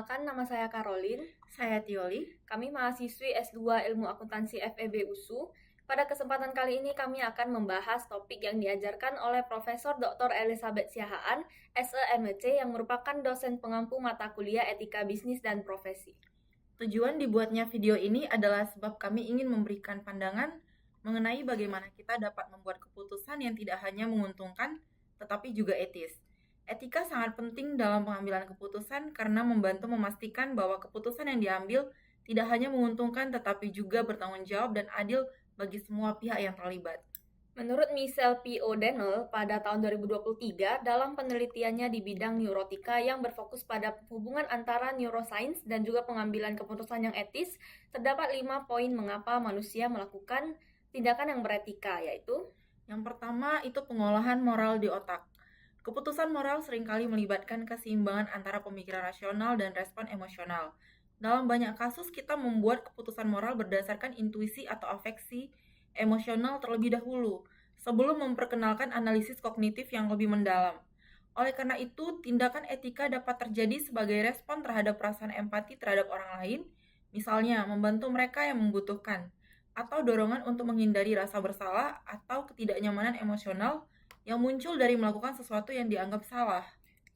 Perkenalkan, nama saya Caroline. Saya Tioli. Kami mahasiswi S2 Ilmu Akuntansi FEB USU. Pada kesempatan kali ini kami akan membahas topik yang diajarkan oleh Profesor Dr. Elizabeth Siahaan, SEMC, yang merupakan dosen pengampu mata kuliah Etika Bisnis dan Profesi. Tujuan dibuatnya video ini adalah sebab kami ingin memberikan pandangan mengenai bagaimana kita dapat membuat keputusan yang tidak hanya menguntungkan, tetapi juga etis. Etika sangat penting dalam pengambilan keputusan karena membantu memastikan bahwa keputusan yang diambil tidak hanya menguntungkan, tetapi juga bertanggung jawab dan adil bagi semua pihak yang terlibat. Menurut Michelle P. O'Donnell, pada tahun 2023, dalam penelitiannya di bidang neurotika yang berfokus pada hubungan antara neuroscience dan juga pengambilan keputusan yang etis, terdapat 5 poin mengapa manusia melakukan tindakan yang beretika, yaitu Yang pertama itu pengolahan moral di otak. Keputusan moral seringkali melibatkan keseimbangan antara pemikiran rasional dan respon emosional. Dalam banyak kasus, kita membuat keputusan moral berdasarkan intuisi atau afeksi emosional terlebih dahulu, sebelum memperkenalkan analisis kognitif yang lebih mendalam. Oleh karena itu, tindakan etika dapat terjadi sebagai respon terhadap perasaan empati terhadap orang lain, misalnya membantu mereka yang membutuhkan, atau dorongan untuk menghindari rasa bersalah atau ketidaknyamanan emosional yang muncul dari melakukan sesuatu yang dianggap salah.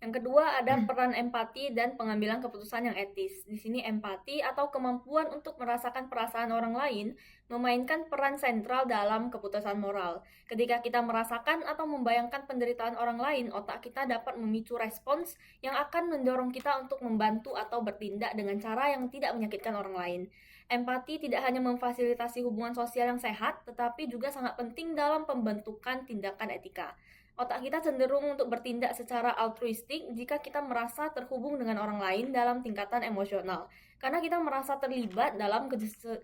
Yang kedua, ada peran empati dan pengambilan keputusan yang etis. Di sini empati atau kemampuan untuk merasakan perasaan orang lain memainkan peran sentral dalam keputusan moral. Ketika kita merasakan atau membayangkan penderitaan orang lain, otak kita dapat memicu respons yang akan mendorong kita untuk membantu atau bertindak dengan cara yang tidak menyakitkan orang lain. Empati tidak hanya memfasilitasi hubungan sosial yang sehat, tetapi juga sangat penting dalam pembentukan tindakan etika. Otak kita cenderung untuk bertindak secara altruistik jika kita merasa terhubung dengan orang lain dalam tingkatan emosional, karena kita merasa terlibat dalam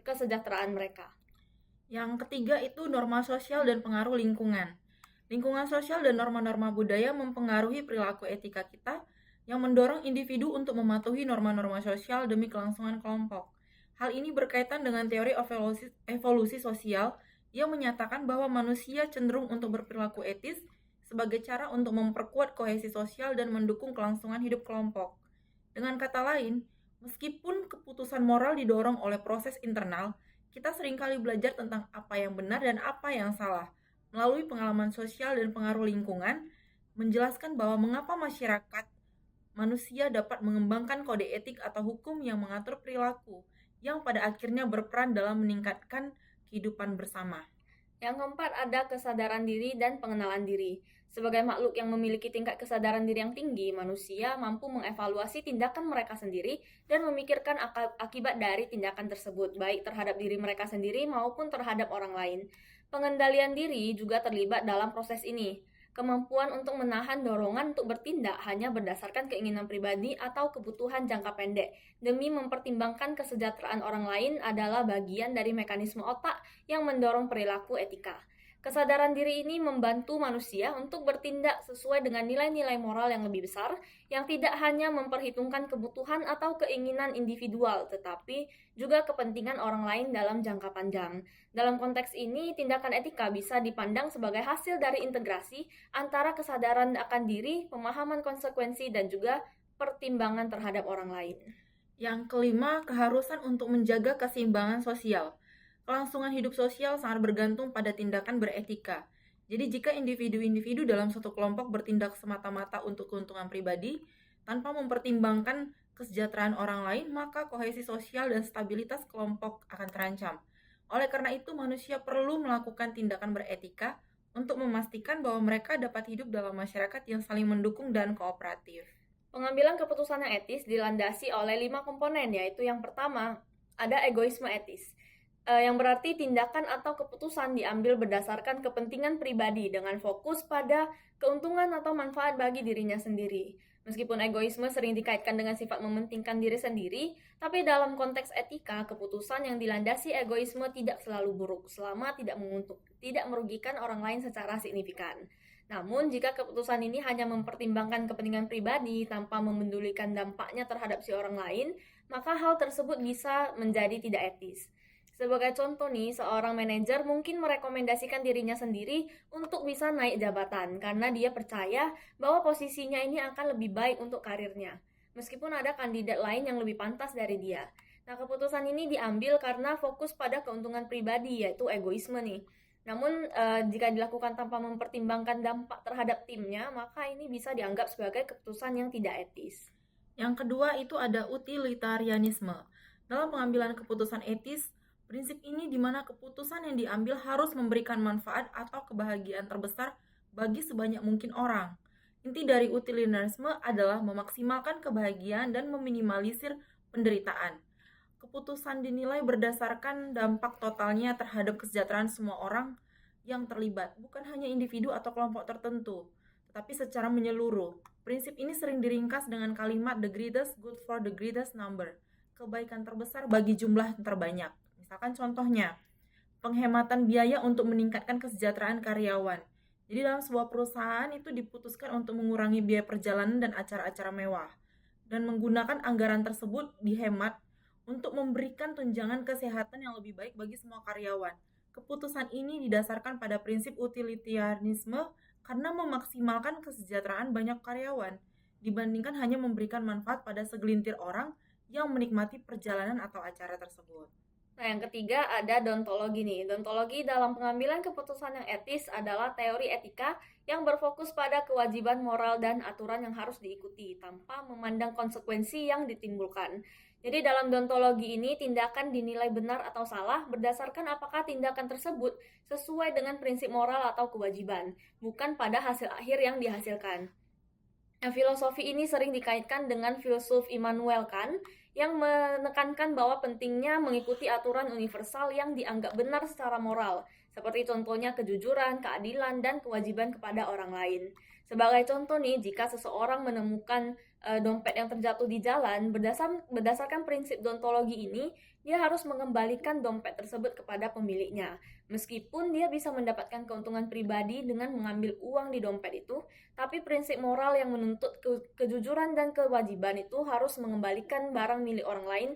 kesejahteraan mereka. Yang ketiga itu norma sosial dan pengaruh lingkungan. Lingkungan sosial dan norma-norma budaya mempengaruhi perilaku etika kita yang mendorong individu untuk mematuhi norma-norma sosial demi kelangsungan kelompok. Hal ini berkaitan dengan teori evolusi sosial yang menyatakan bahwa manusia cenderung untuk berperilaku etis sebagai cara untuk memperkuat kohesi sosial dan mendukung kelangsungan hidup kelompok. Dengan kata lain, meskipun keputusan moral didorong oleh proses internal, kita seringkali belajar tentang apa yang benar dan apa yang salah melalui pengalaman sosial dan pengaruh lingkungan, menjelaskan bahwa mengapa manusia dapat mengembangkan kode etik atau hukum yang mengatur perilaku, yang pada akhirnya berperan dalam meningkatkan kehidupan bersama. Yang keempat, ada kesadaran diri dan pengenalan diri. Sebagai makhluk yang memiliki tingkat kesadaran diri yang tinggi, manusia mampu mengevaluasi tindakan mereka sendiri dan memikirkan akibat dari tindakan tersebut, baik terhadap diri mereka sendiri maupun terhadap orang lain. Pengendalian diri juga terlibat dalam proses ini. Kemampuan untuk menahan dorongan untuk bertindak hanya berdasarkan keinginan pribadi atau kebutuhan jangka pendek demi mempertimbangkan kesejahteraan orang lain adalah bagian dari mekanisme otak yang mendorong perilaku etika. Kesadaran diri ini membantu manusia untuk bertindak sesuai dengan nilai-nilai moral yang lebih besar, yang tidak hanya memperhitungkan kebutuhan atau keinginan individual, tetapi juga kepentingan orang lain dalam jangka panjang. Dalam konteks ini, tindakan etika bisa dipandang sebagai hasil dari integrasi antara kesadaran akan diri, pemahaman konsekuensi, dan juga pertimbangan terhadap orang lain. Yang kelima, keharusan untuk menjaga keseimbangan sosial. Kelangsungan hidup sosial sangat bergantung pada tindakan beretika. Jadi jika individu-individu dalam suatu kelompok bertindak semata-mata untuk keuntungan pribadi, tanpa mempertimbangkan kesejahteraan orang lain, maka kohesi sosial dan stabilitas kelompok akan terancam. Oleh karena itu, manusia perlu melakukan tindakan beretika untuk memastikan bahwa mereka dapat hidup dalam masyarakat yang saling mendukung dan kooperatif. Pengambilan keputusan yang etis dilandasi oleh 5 komponen, yaitu yang pertama, ada egoisme etis. Yang berarti tindakan atau keputusan diambil berdasarkan kepentingan pribadi dengan fokus pada keuntungan atau manfaat bagi dirinya sendiri. Meskipun egoisme sering dikaitkan dengan sifat mementingkan diri sendiri, tapi dalam konteks etika, keputusan yang dilandasi egoisme tidak selalu buruk selama tidak merugikan orang lain secara signifikan. Namun, jika keputusan ini hanya mempertimbangkan kepentingan pribadi tanpa memendulikan dampaknya terhadap si orang lain, maka hal tersebut bisa menjadi tidak etis. Sebagai contoh nih, seorang manajer mungkin merekomendasikan dirinya sendiri untuk bisa naik jabatan karena dia percaya bahwa posisinya ini akan lebih baik untuk karirnya. meskipun ada kandidat lain yang lebih pantas dari dia. Nah, keputusan ini diambil karena fokus pada keuntungan pribadi, yaitu egoisme nih. Namun, jika dilakukan tanpa mempertimbangkan dampak terhadap timnya, maka ini bisa dianggap sebagai keputusan yang tidak etis. Yang kedua itu ada utilitarianisme. Dalam pengambilan keputusan etis, prinsip ini di mana keputusan yang diambil harus memberikan manfaat atau kebahagiaan terbesar bagi sebanyak mungkin orang. Inti dari utilitarianisme adalah memaksimalkan kebahagiaan dan meminimalisir penderitaan. Keputusan dinilai berdasarkan dampak totalnya terhadap kesejahteraan semua orang yang terlibat, bukan hanya individu atau kelompok tertentu, tetapi secara menyeluruh. Prinsip ini sering diringkas dengan kalimat the greatest good for the greatest number, kebaikan terbesar bagi jumlah terbanyak. Misalkan contohnya, penghematan biaya untuk meningkatkan kesejahteraan karyawan. Jadi dalam sebuah perusahaan itu diputuskan untuk mengurangi biaya perjalanan dan acara-acara mewah. Dan menggunakan anggaran tersebut dihemat untuk memberikan tunjangan kesehatan yang lebih baik bagi semua karyawan. Keputusan ini didasarkan pada prinsip utilitarianisme karena memaksimalkan kesejahteraan banyak karyawan dibandingkan hanya memberikan manfaat pada segelintir orang yang menikmati perjalanan atau acara tersebut. Nah, yang ketiga ada deontologi nih. Deontologi dalam pengambilan keputusan yang etis adalah teori etika yang berfokus pada kewajiban moral dan aturan yang harus diikuti tanpa memandang konsekuensi yang ditimbulkan. Jadi dalam deontologi ini tindakan dinilai benar atau salah berdasarkan apakah tindakan tersebut sesuai dengan prinsip moral atau kewajiban, bukan pada hasil akhir yang dihasilkan. Nah, filosofi ini sering dikaitkan dengan filsuf Immanuel Kant yang menekankan bahwa pentingnya mengikuti aturan universal yang dianggap benar secara moral, seperti contohnya kejujuran, keadilan, dan kewajiban kepada orang lain. Sebagai contoh nih, jika seseorang menemukan dompet yang terjatuh di jalan, berdasarkan prinsip deontologi ini, dia harus mengembalikan dompet tersebut kepada pemiliknya. Meskipun dia bisa mendapatkan keuntungan pribadi dengan mengambil uang di dompet itu, tapi prinsip moral yang menuntut kejujuran dan kewajiban itu harus mengembalikan barang milik orang lain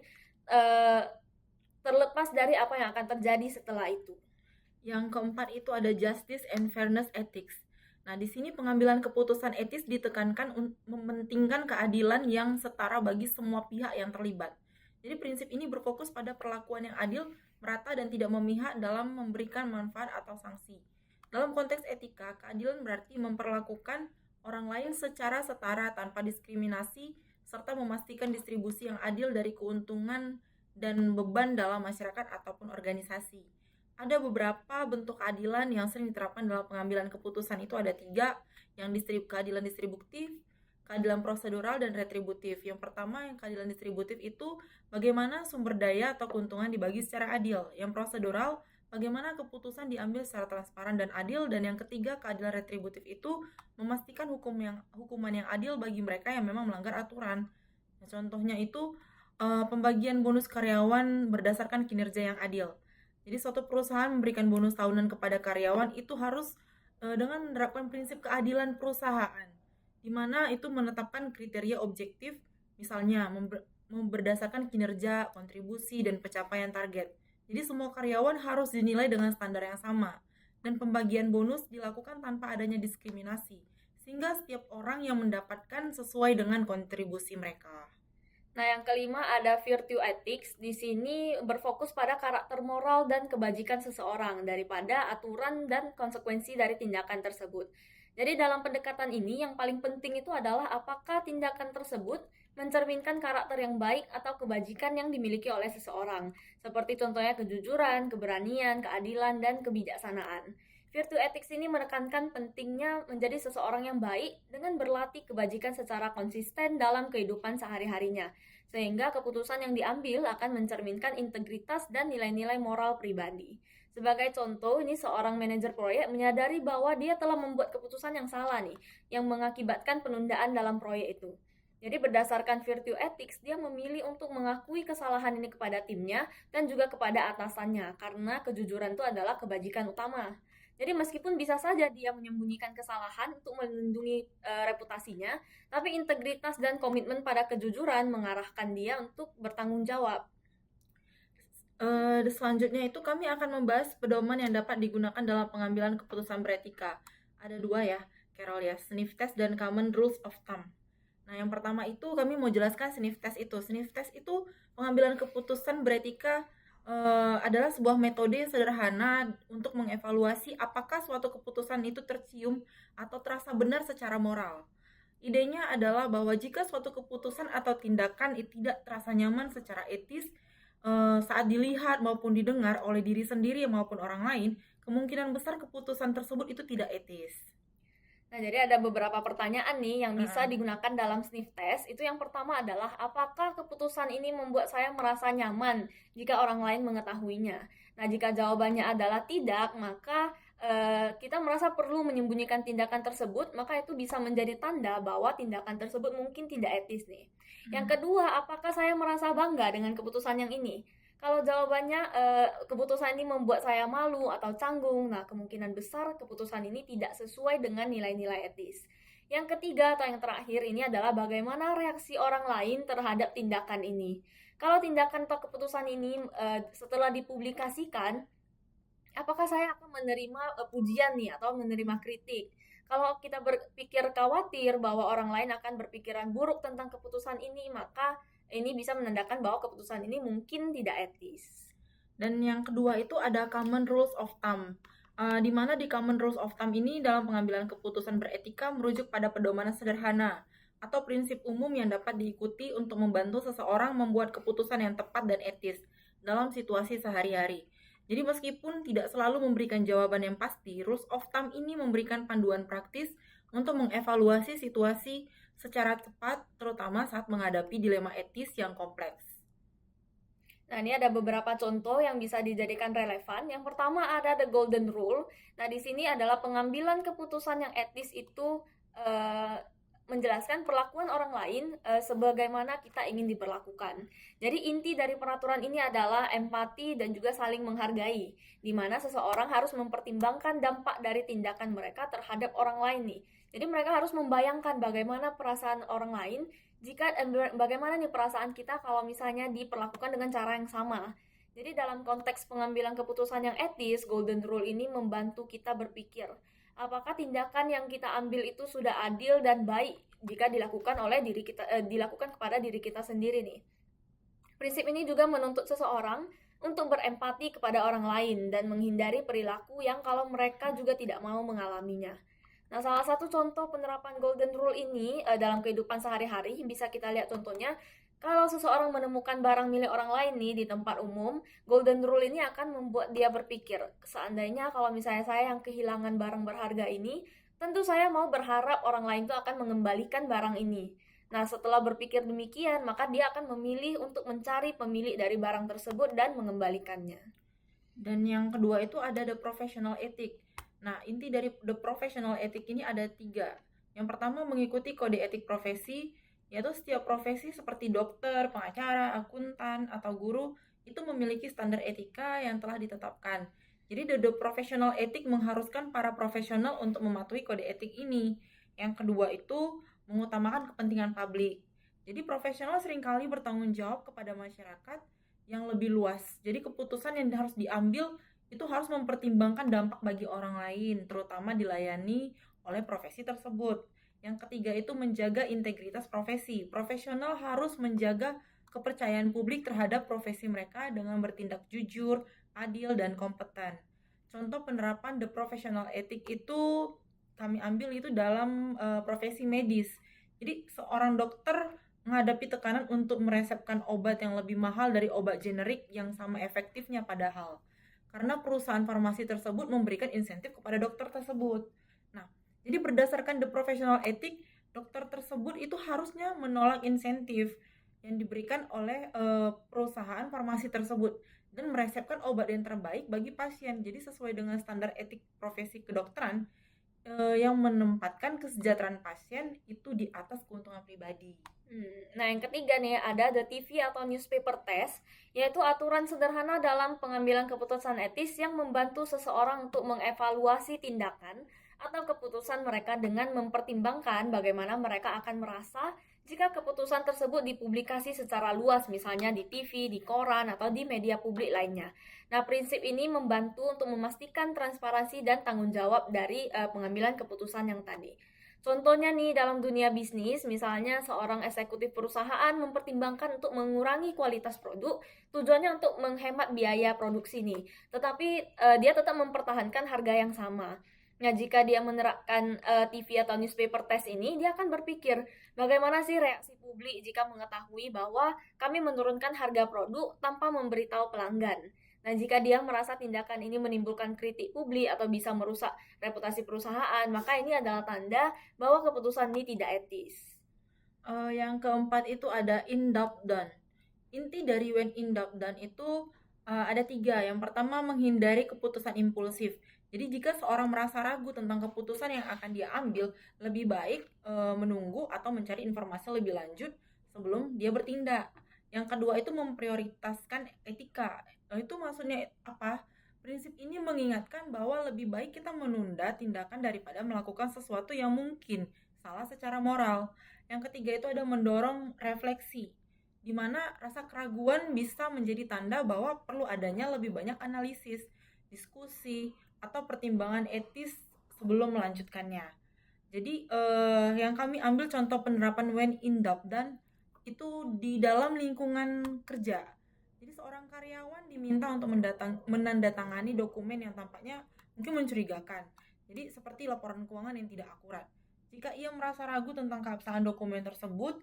terlepas dari apa yang akan terjadi setelah itu. Yang keempat itu ada justice and fairness ethics. Nah, di sini pengambilan keputusan etis ditekankan mementingkan keadilan yang setara bagi semua pihak yang terlibat. Jadi prinsip ini berfokus pada perlakuan yang adil, merata dan tidak memihak dalam memberikan manfaat atau sanksi. Dalam konteks etika, keadilan berarti memperlakukan orang lain secara setara tanpa diskriminasi serta memastikan distribusi yang adil dari keuntungan dan beban dalam masyarakat ataupun organisasi. Ada beberapa bentuk keadilan yang sering diterapkan dalam pengambilan keputusan itu ada 3, yang keadilan distributif, keadilan prosedural, dan retributif. Yang pertama yang keadilan distributif itu bagaimana sumber daya atau keuntungan dibagi secara adil. Yang prosedural, bagaimana keputusan diambil secara transparan dan adil. Dan yang ketiga keadilan retributif itu memastikan hukuman yang adil bagi mereka yang memang melanggar aturan. Nah, contohnya itu pembagian bonus karyawan berdasarkan kinerja yang adil. Jadi suatu perusahaan memberikan bonus tahunan kepada karyawan itu harus dengan menerapkan prinsip keadilan perusahaan, di mana itu menetapkan kriteria objektif, misalnya berdasarkan kinerja, kontribusi, dan pencapaian target. Jadi semua karyawan harus dinilai dengan standar yang sama, dan pembagian bonus dilakukan tanpa adanya diskriminasi, sehingga setiap orang yang mendapatkan sesuai dengan kontribusi mereka. Nah, yang kelima ada virtue ethics. Di sini berfokus pada karakter moral dan kebajikan seseorang daripada aturan dan konsekuensi dari tindakan tersebut. Jadi dalam pendekatan ini yang paling penting itu adalah apakah tindakan tersebut mencerminkan karakter yang baik atau kebajikan yang dimiliki oleh seseorang. Seperti contohnya kejujuran, keberanian, keadilan, dan kebijaksanaan. Virtue ethics ini menekankan pentingnya menjadi seseorang yang baik dengan berlatih kebajikan secara konsisten dalam kehidupan sehari-harinya, sehingga keputusan yang diambil akan mencerminkan integritas dan nilai-nilai moral pribadi. Sebagai contoh, ini seorang manajer proyek menyadari bahwa dia telah membuat keputusan yang salah nih, yang mengakibatkan penundaan dalam proyek itu. Jadi berdasarkan virtue ethics, dia memilih untuk mengakui kesalahan ini kepada timnya dan juga kepada atasannya, karena kejujuran itu adalah kebajikan utama. Jadi meskipun bisa saja dia menyembunyikan kesalahan untuk melindungi reputasinya, tapi integritas dan komitmen pada kejujuran mengarahkan dia untuk bertanggung jawab. Selanjutnya itu kami akan membahas pedoman yang dapat digunakan dalam pengambilan keputusan beretika. Ada 2 ya, Carol ya, sniff test dan common rules of thumb. Nah, yang pertama itu kami mau jelaskan sniff test itu. Sniff test itu pengambilan keputusan beretika adalah sebuah metode sederhana untuk mengevaluasi apakah suatu keputusan itu tercium atau terasa benar secara moral. Idenya adalah bahwa jika suatu keputusan atau tindakan tidak terasa nyaman secara etis saat dilihat maupun didengar oleh diri sendiri maupun orang lain, kemungkinan besar keputusan tersebut itu tidak etis. Nah, jadi ada beberapa pertanyaan nih yang bisa Heeh. digunakan dalam sniff test. Itu yang pertama adalah, apakah keputusan ini membuat saya merasa nyaman jika orang lain mengetahuinya? Nah, jika jawabannya adalah tidak, maka kita merasa perlu menyembunyikan tindakan tersebut, maka itu bisa menjadi tanda bahwa tindakan tersebut mungkin tidak etis nih. Yang kedua, apakah saya merasa bangga dengan keputusan yang ini? Kalau jawabannya keputusan ini membuat saya malu atau canggung, nah kemungkinan besar keputusan ini tidak sesuai dengan nilai-nilai etis. Yang ketiga atau yang terakhir ini adalah bagaimana reaksi orang lain terhadap tindakan ini. Kalau tindakan atau keputusan ini setelah dipublikasikan, apakah saya akan menerima pujian nih atau menerima kritik? Kalau kita berpikir khawatir bahwa orang lain akan berpikiran buruk tentang keputusan ini, maka ini bisa menandakan bahwa keputusan ini mungkin tidak etis. Dan yang kedua itu ada common rules of thumb. Di mana di common rules of thumb ini dalam pengambilan keputusan beretika merujuk pada pedoman sederhana atau prinsip umum yang dapat diikuti untuk membantu seseorang membuat keputusan yang tepat dan etis dalam situasi sehari-hari. Jadi meskipun tidak selalu memberikan jawaban yang pasti, rules of thumb ini memberikan panduan praktis untuk mengevaluasi situasi secara cepat, terutama saat menghadapi dilema etis yang kompleks. Nah, ini ada beberapa contoh yang bisa dijadikan relevan. Yang pertama ada the golden rule. Nah, di sini adalah pengambilan keputusan yang etis itu eh, menjelaskan perlakuan orang lain sebagaimana kita ingin diperlakukan. Jadi inti dari peraturan ini adalah empati dan juga saling menghargai, di mana seseorang harus mempertimbangkan dampak dari tindakan mereka terhadap orang lain nih. Jadi mereka harus membayangkan bagaimana perasaan orang lain jika bagaimana nih perasaan kita kalau misalnya diperlakukan dengan cara yang sama. Jadi dalam konteks pengambilan keputusan yang etis, golden rule ini membantu kita berpikir, apakah tindakan yang kita ambil itu sudah adil dan baik jika dilakukan oleh diri kita dilakukan kepada diri kita sendiri nih. Prinsip ini juga menuntut seseorang untuk berempati kepada orang lain dan menghindari perilaku yang kalau mereka juga tidak mau mengalaminya. Nah, salah satu contoh penerapan Golden Rule ini dalam kehidupan sehari-hari bisa kita lihat contohnya kalau seseorang menemukan barang milik orang lain nih di tempat umum, Golden Rule ini akan membuat dia berpikir, seandainya kalau misalnya saya yang kehilangan barang berharga ini, tentu saya mau berharap orang lain itu akan mengembalikan barang ini. Nah, setelah berpikir demikian, maka dia akan memilih untuk mencari pemilik dari barang tersebut dan mengembalikannya. Dan yang kedua itu ada the professional ethic. Nah, inti dari the professional ethic ini ada 3. Yang pertama mengikuti kode etik profesi, yaitu setiap profesi seperti dokter, pengacara, akuntan, atau guru itu memiliki standar etika yang telah ditetapkan. Jadi the professional ethic mengharuskan para profesional untuk mematuhi kode etik ini. Yang kedua itu mengutamakan kepentingan publik. Jadi profesional seringkali bertanggung jawab kepada masyarakat yang lebih luas. Jadi keputusan yang harus diambil itu harus mempertimbangkan dampak bagi orang lain, terutama dilayani oleh profesi tersebut. Yang ketiga itu menjaga integritas profesi. Profesional harus menjaga kepercayaan publik terhadap profesi mereka dengan bertindak jujur, adil, dan kompeten. Contoh penerapan the professional ethic itu kami ambil itu dalam profesi medis. Jadi seorang dokter menghadapi tekanan untuk meresepkan obat yang lebih mahal dari obat generik yang sama efektifnya padahal. Karena perusahaan farmasi tersebut memberikan insentif kepada dokter tersebut. Nah, jadi berdasarkan the professional ethic, dokter tersebut itu harusnya menolak insentif yang diberikan oleh perusahaan farmasi tersebut dan meresepkan obat yang terbaik bagi pasien. Jadi sesuai dengan standar etik profesi kedokteran yang menempatkan kesejahteraan pasien itu di atas keuntungan pribadi. Nah, yang ketiga nih ada the TV atau newspaper test, yaitu aturan sederhana dalam pengambilan keputusan etis yang membantu seseorang untuk mengevaluasi tindakan atau keputusan mereka dengan mempertimbangkan bagaimana mereka akan merasa jika keputusan tersebut dipublikasi secara luas, misalnya di TV, di koran, atau di media publik lainnya. Nah, prinsip ini membantu untuk memastikan transparansi dan tanggung jawab dari pengambilan keputusan yang tadi. Contohnya nih dalam dunia bisnis, misalnya seorang eksekutif perusahaan mempertimbangkan untuk mengurangi kualitas produk, tujuannya untuk menghemat biaya produksi nih. Tetapi dia tetap mempertahankan harga yang sama. Nah, jika dia menerapkan TV atau newspaper test ini, dia akan berpikir, bagaimana sih reaksi publik jika mengetahui bahwa kami menurunkan harga produk tanpa memberitahu pelanggan. Nah, jika dia merasa tindakan ini menimbulkan kritik publik atau bisa merusak reputasi perusahaan, maka ini adalah tanda bahwa keputusan ini tidak etis. Yang keempat itu ada in doubt done. Inti dari when in doubt done itu ada 3. Yang pertama, menghindari keputusan impulsif. Jadi jika seorang merasa ragu tentang keputusan yang akan dia ambil, lebih baik menunggu atau mencari informasi lebih lanjut sebelum dia bertindak. Yang kedua itu memprioritaskan etika. Itu maksudnya apa? Prinsip ini mengingatkan bahwa lebih baik kita menunda tindakan daripada melakukan sesuatu yang mungkin salah secara moral. Yang ketiga itu ada mendorong refleksi, di mana rasa keraguan bisa menjadi tanda bahwa perlu adanya lebih banyak analisis, diskusi, atau pertimbangan etis sebelum melanjutkannya. Jadi yang kami ambil contoh penerapan when in doubt dan itu di dalam lingkungan kerja. Jadi seorang karyawan diminta untuk menandatangani dokumen yang tampaknya mungkin mencurigakan. Jadi seperti laporan keuangan yang tidak akurat. Jika ia merasa ragu tentang keabsahan dokumen tersebut,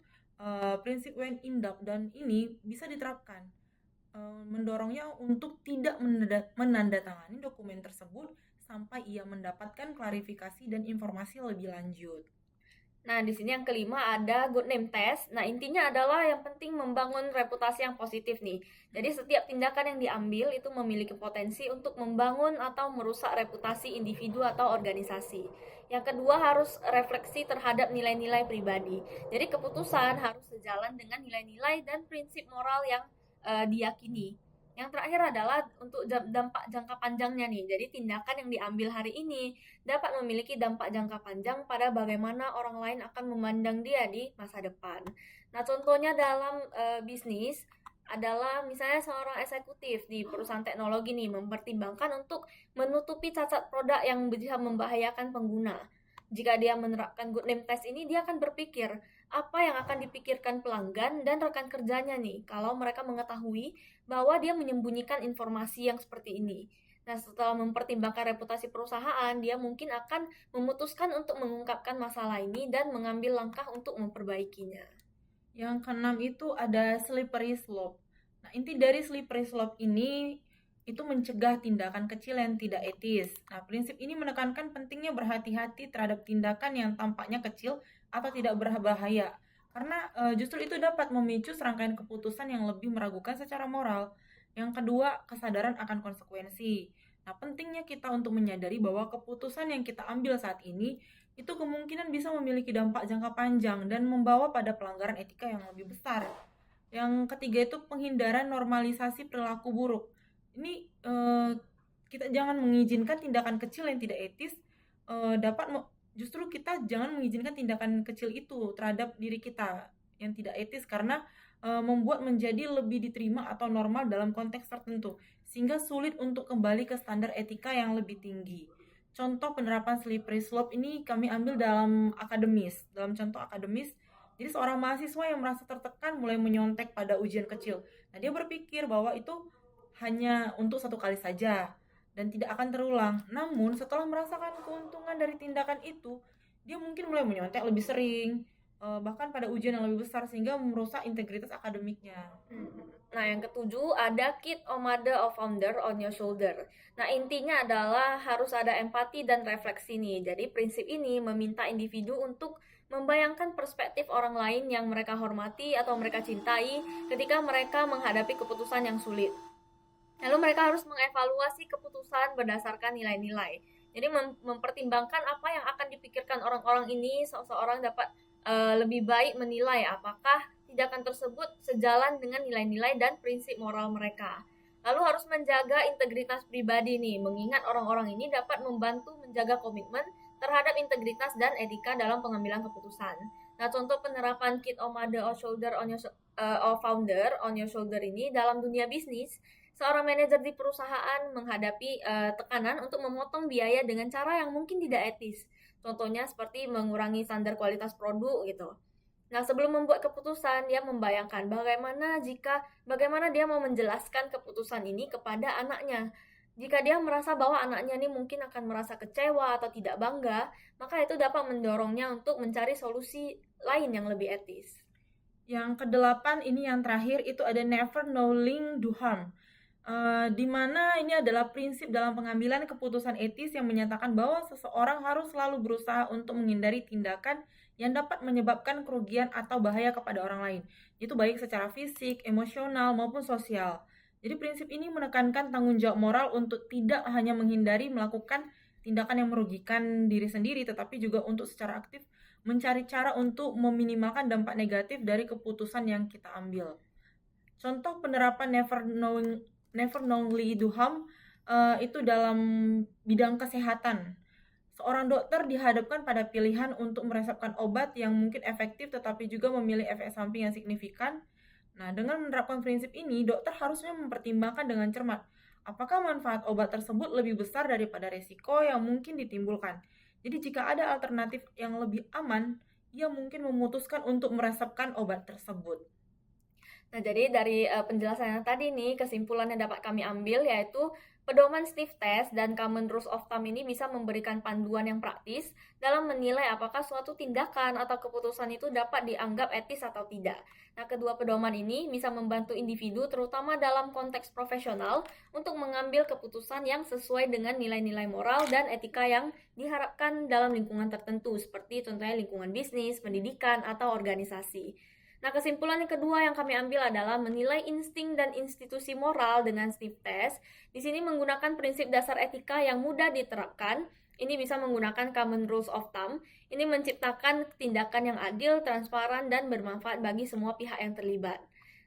prinsip when in doubt dan ini bisa diterapkan. Mendorongnya untuk tidak menandatangani dokumen tersebut sampai ia mendapatkan klarifikasi dan informasi lebih lanjut. Nah, di sini yang kelima ada good name test. Nah, intinya adalah yang penting membangun reputasi yang positif nih. Jadi setiap tindakan yang diambil itu memiliki potensi untuk membangun atau merusak reputasi individu atau organisasi. Yang kedua harus refleksi terhadap nilai-nilai pribadi. Jadi keputusan harus sejalan dengan nilai-nilai dan prinsip moral yang diyakini. Yang terakhir adalah untuk dampak jangka panjangnya nih. Jadi tindakan yang diambil hari ini dapat memiliki dampak jangka panjang pada bagaimana orang lain akan memandang dia di masa depan. Nah, contohnya dalam bisnis adalah misalnya seorang eksekutif di perusahaan teknologi nih mempertimbangkan untuk menutupi cacat produk yang bisa membahayakan pengguna. Jika dia menerapkan good name test ini, dia akan berpikir apa yang akan dipikirkan pelanggan dan rekan kerjanya nih kalau mereka mengetahui bahwa dia menyembunyikan informasi yang seperti ini. Nah, setelah mempertimbangkan reputasi perusahaan, dia mungkin akan memutuskan untuk mengungkapkan masalah ini dan mengambil langkah untuk memperbaikinya. Yang keenam itu ada slippery slope. Nah, inti dari slippery slope ini itu mencegah tindakan kecil yang tidak etis. Nah, prinsip ini menekankan pentingnya berhati-hati terhadap tindakan yang tampaknya kecil atau tidak berbahaya. Karena justru itu dapat memicu serangkaian keputusan yang lebih meragukan secara moral. Yang kedua, kesadaran akan konsekuensi. Nah, pentingnya kita untuk menyadari bahwa keputusan yang kita ambil saat ini itu kemungkinan bisa memiliki dampak jangka panjang dan membawa pada pelanggaran etika yang lebih besar. Yang ketiga itu penghindaran normalisasi perilaku buruk. Ini kita jangan mengizinkan tindakan kecil yang tidak etis justru kita jangan mengizinkan tindakan kecil itu terhadap diri kita yang tidak etis karena membuat menjadi lebih diterima atau normal dalam konteks tertentu sehingga sulit untuk kembali ke standar etika yang lebih tinggi. Contoh penerapan slippery slope ini kami ambil dalam akademis. Dalam contoh akademis, jadi seorang mahasiswa yang merasa tertekan mulai menyontek pada ujian kecil. Nah, dia berpikir bahwa itu hanya untuk satu kali saja dan tidak akan terulang. Namun setelah merasakan keuntungan dari tindakan itu, dia mungkin mulai menyontek lebih sering, bahkan pada ujian yang lebih besar sehingga merusak integritas akademiknya. Nah, yang ketujuh ada kid or mother or founder on your shoulder. Nah, intinya adalah harus ada empati dan refleksi nih. Jadi prinsip ini meminta individu untuk membayangkan perspektif orang lain yang mereka hormati atau mereka cintai ketika mereka menghadapi keputusan yang sulit. Lalu mereka harus mengevaluasi keputusan berdasarkan nilai-nilai. Jadi mempertimbangkan apa yang akan dipikirkan orang-orang ini, seseorang dapat lebih baik menilai apakah tindakan tersebut sejalan dengan nilai-nilai dan prinsip moral mereka. Lalu harus menjaga integritas pribadi nih, mengingat orang-orang ini dapat membantu menjaga komitmen terhadap integritas dan etika dalam pengambilan keputusan. Nah, contoh penerapan kid or mother or shoulder on your or founder on your shoulder ini dalam dunia bisnis, seorang manajer di perusahaan menghadapi tekanan untuk memotong biaya dengan cara yang mungkin tidak etis. Contohnya seperti mengurangi standar kualitas produk gitu. Nah, sebelum membuat keputusan, dia membayangkan bagaimana dia mau menjelaskan keputusan ini kepada anaknya. Jika dia merasa bahwa anaknya ini mungkin akan merasa kecewa atau tidak bangga, maka itu dapat mendorongnya untuk mencari solusi lain yang lebih etis. Yang kedelapan ini yang terakhir itu ada never knowing do harm. Di mana ini adalah prinsip dalam pengambilan keputusan etis yang menyatakan bahwa seseorang harus selalu berusaha untuk menghindari tindakan yang dapat menyebabkan kerugian atau bahaya kepada orang lain. Itu baik secara fisik, emosional, maupun sosial. Jadi prinsip ini menekankan tanggung jawab moral untuk tidak hanya menghindari melakukan tindakan yang merugikan diri sendiri, tetapi juga untuk secara aktif mencari cara untuk meminimalkan dampak negatif dari keputusan yang kita ambil. Contoh penerapan never knowingly do harm itu dalam bidang kesehatan. Seorang dokter dihadapkan pada pilihan untuk meresepkan obat yang mungkin efektif tetapi juga memilih efek samping yang signifikan. Nah, dengan menerapkan prinsip ini, dokter harusnya mempertimbangkan dengan cermat apakah manfaat obat tersebut lebih besar daripada resiko yang mungkin ditimbulkan. Jadi jika ada alternatif yang lebih aman, ia mungkin memutuskan untuk meresepkan obat tersebut. Nah, jadi dari penjelasan yang tadi nih, kesimpulan yang dapat kami ambil yaitu pedoman Steve Test dan Common Rules of Thumb ini bisa memberikan panduan yang praktis dalam menilai apakah suatu tindakan atau keputusan itu dapat dianggap etis atau tidak. Nah, kedua pedoman ini bisa membantu individu terutama dalam konteks profesional untuk mengambil keputusan yang sesuai dengan nilai-nilai moral dan etika yang diharapkan dalam lingkungan tertentu, seperti contohnya lingkungan bisnis, pendidikan, atau organisasi. Nah, kesimpulan yang kedua yang kami ambil adalah menilai insting dan institusi moral dengan Steve Test. Di sini menggunakan prinsip dasar etika yang mudah diterapkan. Ini bisa menggunakan Common Rules of Thumb. Ini menciptakan tindakan yang adil, transparan, dan bermanfaat bagi semua pihak yang terlibat.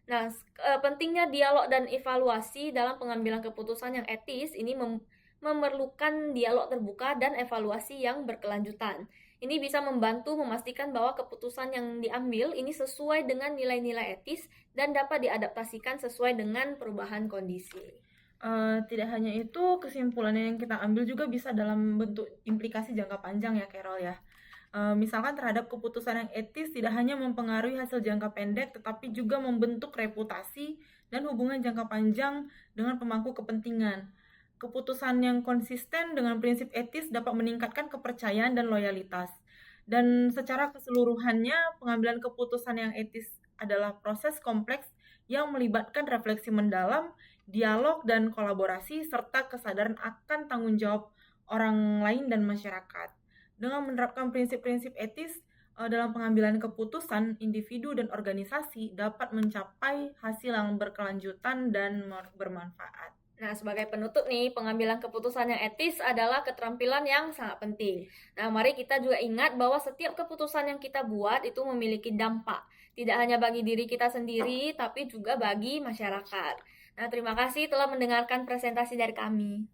Nah, pentingnya dialog dan evaluasi dalam pengambilan keputusan yang etis ini memerlukan dialog terbuka dan evaluasi yang berkelanjutan. Ini bisa membantu memastikan bahwa keputusan yang diambil ini sesuai dengan nilai-nilai etis dan dapat diadaptasikan sesuai dengan perubahan kondisi. Tidak hanya itu, kesimpulan yang kita ambil juga bisa dalam bentuk implikasi jangka panjang ya, Carol ya. Misalkan terhadap keputusan yang etis tidak hanya mempengaruhi hasil jangka pendek, tetapi juga membentuk reputasi dan hubungan jangka panjang dengan pemangku kepentingan. Keputusan yang konsisten dengan prinsip etis dapat meningkatkan kepercayaan dan loyalitas. Dan secara keseluruhannya, pengambilan keputusan yang etis adalah proses kompleks yang melibatkan refleksi mendalam, dialog dan kolaborasi, serta kesadaran akan tanggung jawab orang lain dan masyarakat. Dengan menerapkan prinsip-prinsip etis dalam pengambilan keputusan, individu dan organisasi dapat mencapai hasil yang berkelanjutan dan bermanfaat. Nah, sebagai penutup nih, pengambilan keputusan yang etis adalah keterampilan yang sangat penting. Nah, mari kita juga ingat bahwa setiap keputusan yang kita buat itu memiliki dampak. Tidak hanya bagi diri kita sendiri, tapi juga bagi masyarakat. Nah, terima kasih telah mendengarkan presentasi dari kami.